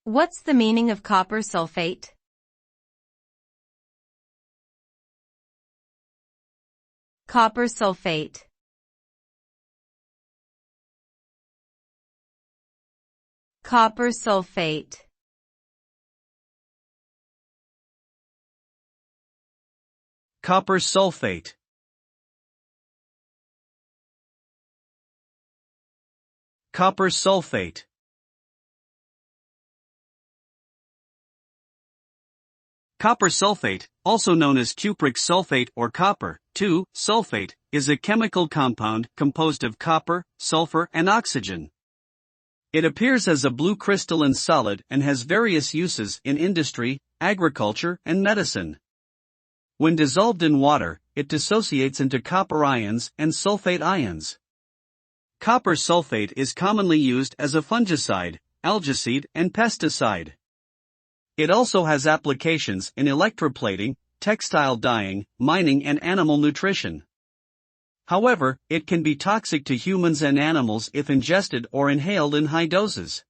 What's the meaning of copper sulphate? Copper sulphate. Copper sulphate. Copper sulphate. Copper sulphate. Copper sulphate, also known as cupric sulfate or copper, sulfate, is a chemical compound composed of copper, sulfur and oxygen. It appears as a blue crystalline solid and has various uses in industry, agriculture and medicine. When dissolved in water, it dissociates into copper ions and sulfate ions. Copper sulfate is commonly used as a fungicide, algicide and pesticide. It also has applications in electroplating, textile dyeing, mining and animal nutrition. However, it can be toxic to humans and animals if ingested or inhaled in high doses.